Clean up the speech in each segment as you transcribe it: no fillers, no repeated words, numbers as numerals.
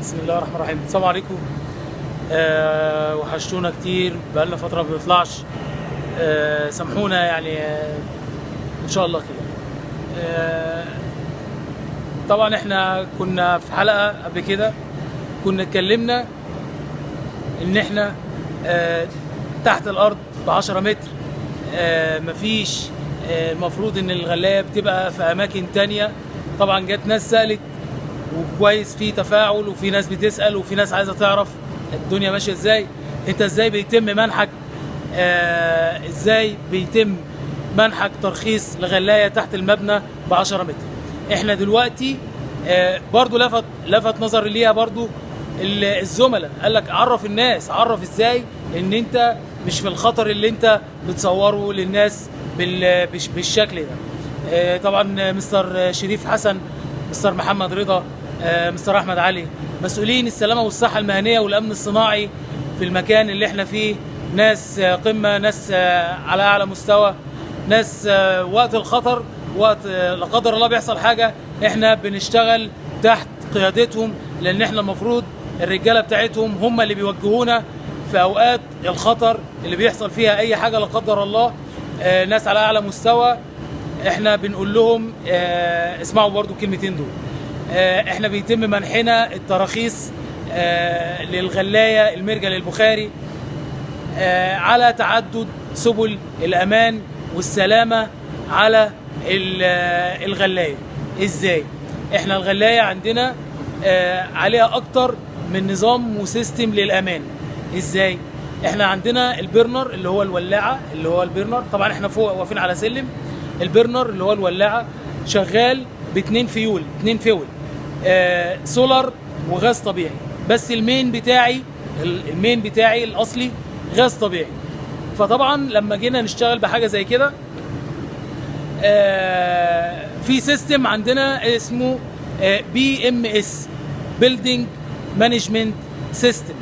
بسم الله الرحمن الرحيم. السلام عليكم. وحشتونا كتير، بقالنا فترة ما بنطلعش. سامحونا يعني. ان شاء الله خير. طبعا احنا كنا في حلقة قبل كده كنا اتكلمنا ان احنا تحت الارض ب10 متر. مفيش المفروض ان الغلاية بتبقى في اماكن تانية. طبعا جت ناس سألت وكويس، في تفاعل وفي ناس بتسأل وفي ناس عايزة تعرف الدنيا ماشية ازاي. انت ازاي بيتم منحك ازاي بيتم منحك ترخيص لغلاية تحت المبنى ب10 متر. احنا دلوقتي برضو لفت نظر ليها برضو الزملاء، قال لك عرف الناس، عرف ازاي ان انت مش في الخطر اللي انت بتصوره للناس بالشكل ده. طبعا مستر شريف حسن، مستر محمد رضا، مستر احمد علي، مسؤولين السلامه والصحه المهنيه والامن الصناعي في المكان اللي احنا فيه، ناس قمه، ناس على اعلى مستوى، ناس وقت الخطر، وقت لا قدر الله بيحصل حاجه احنا بنشتغل تحت قيادتهم، لان احنا المفروض الرجاله بتاعتهم هم اللي بيوجهونا في اوقات الخطر اللي بيحصل فيها اي حاجه لا قدر الله. ناس على اعلى مستوى، احنا بنقول لهم اسمعوا برضو الكلمتين دول. احنا بيتم منحنا التراخيص للغلاية المرجل البخاري على تعدد سبل الامان والسلامة على الغلاية. ازاي؟ احنا الغلاية عندنا عليها اكتر من نظام وسيستم للامان. ازاي؟ احنا عندنا البرنر اللي هو الولاعة، اللي هو البرنر. طبعا احنا فوق واقفين على سلم. البرنر اللي هو الولاعة شغال ب2 فيول، 2 فيول، سولار وغاز طبيعي. بس المين بتاعي الاصلي غاز طبيعي. فطبعا لما جينا نشتغل بحاجه زي كده في سيستم عندنا اسمه BMS، بيلدينج مانجمنت سيستم.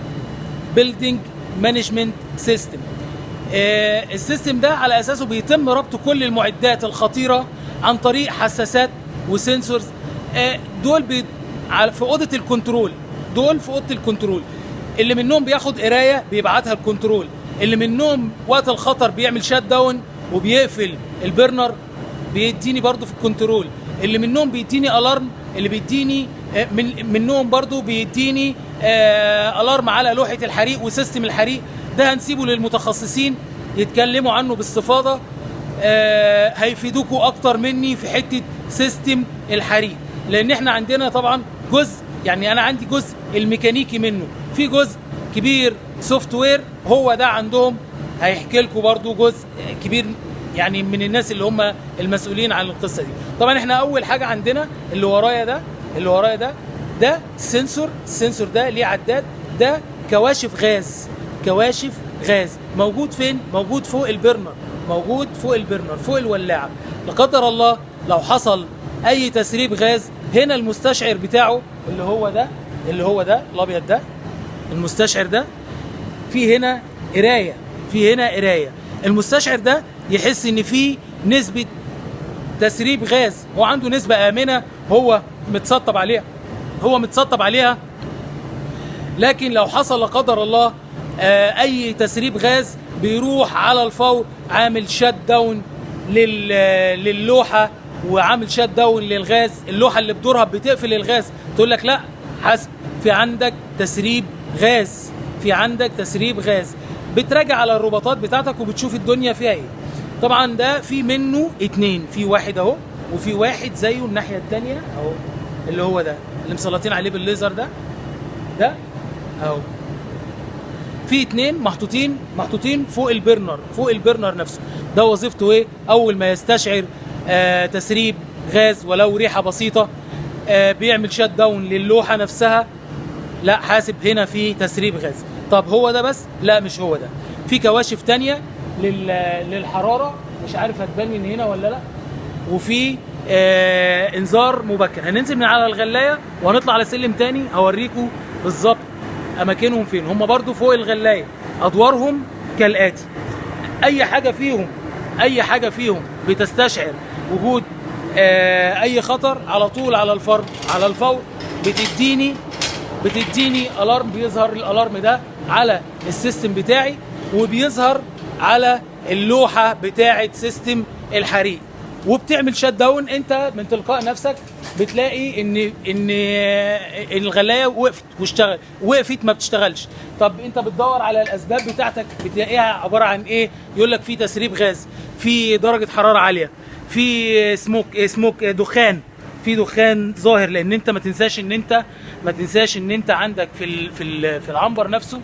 بيلدينج مانجمنت سيستم. السيستم ده على اساسه بيتم ربط كل المعدات الخطيره عن طريق حساسات وسنسورز. دول في اوضه الكنترول، اللي منهم بياخد قرايه بيبعتها الكنترول، اللي منهم وقت الخطر بيعمل شات داون وبيقفل البرنر بيديني برضو في الكنترول، اللي منهم بيديني الارم، اللي بيديني منهم برضو بيديني الارم على لوحه الحريق وسيستم الحريق. ده هنسيبه للمتخصصين يتكلموا عنه باستفاضه. هيفيدوكوا اكتر مني في حته سيستم الحريق، لان احنا عندنا طبعا جزء، يعني انا عندي جزء الميكانيكي منه، في جزء كبير سوفت وير، هو ده عندهم هيحكي لكم برضو جزء كبير يعني من الناس اللي هم المسؤولين عن القصه دي. طبعا احنا اول حاجه عندنا اللي ورايا ده السنسور ده ليه عداد، ده كواشف غاز موجود فين؟ موجود فوق البرنر، فوق الولاعه. لا قدر الله لو حصل اي تسريب غاز، هنا المستشعر بتاعه اللي هو ده الابيض ده، المستشعر ده في هنا قرايه. المستشعر ده يحس ان في نسبه تسريب غاز، هو عنده نسبه امنه، هو متسطب عليها. لكن لو حصل لا قدر الله اي تسريب غاز، بيروح على الفور عامل شات داون للوحه وعامل شات داون للغاز. اللوحه اللي بدورها بتقفل الغاز، تقول لك لا حسب، في عندك تسريب غاز. بتراجع على الرباطات بتاعتك وبتشوف الدنيا فيها ايه. طبعا ده في منه 2، في واحد اهو وفي واحد زيه الناحيه الثانيه اهو، اللي هو ده اللي مسلطين عليه بالليزر ده اهو. في 2 محطوطين فوق البرنر نفسه. ده وظيفته ايه؟ اول ما يستشعر تسريب غاز ولو ريحه بسيطه بيعمل شات داون للوحه نفسها. لا حاسب هنا في تسريب غاز. طب هو ده بس؟ لا مش هو ده، في كواشف تانية للحراره، مش عارف هتبان من هنا ولا لا، وفي انذار مبكر. هننزل من على الغلايه وهنطلع على سلم تاني هوريكم بالظبط اماكنهم فين. هم برضو فوق الغلايه، ادوارهم كالاتي: اي حاجه فيهم بتستشعر وجود اي خطر، على طول على الفور بتديني الارم، بيظهر الالارم ده على السيستم بتاعي وبيظهر على اللوحه بتاعه سيستم الحريق، وبتعمل شات داون. انت من تلقاء نفسك بتلاقي ان الغلايه وقفت ما بتشتغلش. طب انت بتدور على الاسباب بتاعتك، بتلاقيها عباره عن ايه؟ يقول لك في تسريب غاز، في درجه حراره عاليه، في سموك دخان، في دخان ظاهر. لان انت ما تنساش ان انت عندك في العنبر نفسه،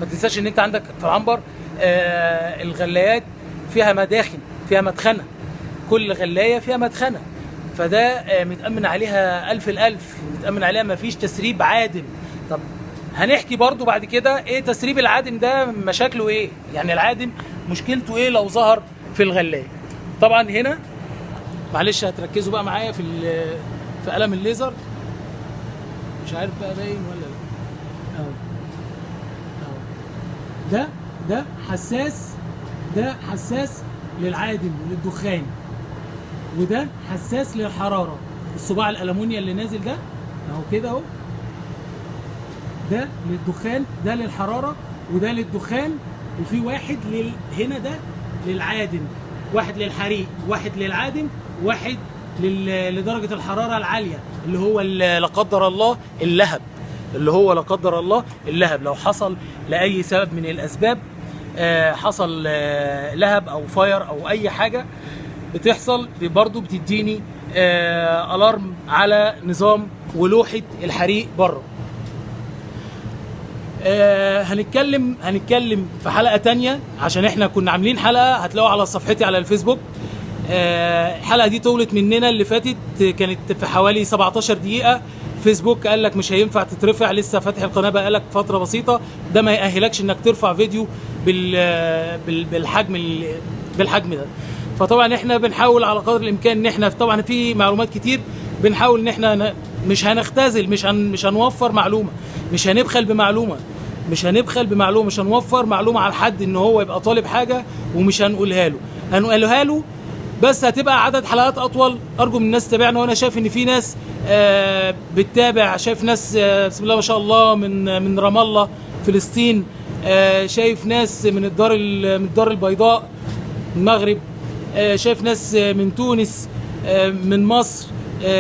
ما تنساش ان انت عندك في العنبر الغلايات فيها مداخن، فيها مدخنه، كل غلايه فيها مدخنه، فده متأمن عليها ألف الألف، متأمن عليها ما فيش تسريب عادم. طب هنحكي برضو بعد كده ايه تسريب العادم ده، مشاكله ايه؟ يعني العادم مشكلته ايه لو ظهر في الغلايه؟ طبعا هنا معلش هتركزوا بقى معايا في قلم الليزر، مش عارف بقى باين ولا لا. اهو ده حساس، ده حساس للعادم وللدخان، وده حساس للحراره. الصباع الالومنيا اللي نازل ده اهو كده اهو، ده للدخان، ده للحراره، وده للدخان. وفي واحد هنا ده للعادم، واحد للحريق، واحد للعادم، واحد لدرجه الحراره العاليه اللي هو لا قدر الله اللهب، اللي هو لا قدر الله اللهب. لو حصل لاي سبب من الاسباب حصل لهب او فاير او اي حاجه بتحصل، برضو بتديني الارم على نظام ولوحه الحريق بره. هنتكلم في حلقه تانية، عشان احنا كنا عاملين حلقه هتلاقوها على صفحتي على الفيسبوك. الحلقه دي طولت مننا، اللي فاتت كانت في حوالي 17 دقيقه. فيسبوك قال لك مش هينفع تترفع، لسه فاتح القناه بقالك فتره بسيطه، ده ما يأهلكش انك ترفع فيديو بالحجم ده. فطبعا احنا بنحاول على قدر الامكان ان احنا طبعا في معلومات كتير، بنحاول ان احنا مش هنختزل، مش هنوفر معلومه، مش هنبخل بمعلومه، مش هنوفر معلومه على حد ان هو يبقى طالب حاجه ومش هنقولها له، بس هتبقى عدد حلقات اطول. ارجو من الناس تتابعنا، وانا شايف ان في ناس بتتابع، شايف ناس بسم الله ما شاء الله من رام الله فلسطين، شايف ناس من الدار البيضاء المغرب، شايف ناس من تونس، من مصر،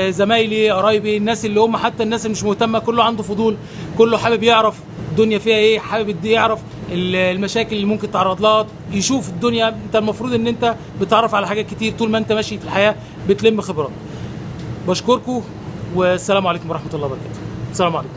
زمايلي قرايبي، الناس اللي هم حتى الناس اللي مش مهتمه، كله عنده فضول، كله حابب يعرف الدنيا فيها ايه، حابب يعرف المشاكل اللي ممكن تعرض لها، يشوف الدنيا. انت المفروض ان انت بتعرف على حاجات كتير طول ما انت ماشي في الحياه، بتلم خبرات. بشكركم والسلام عليكم ورحمه الله وبركاته. السلام عليكم.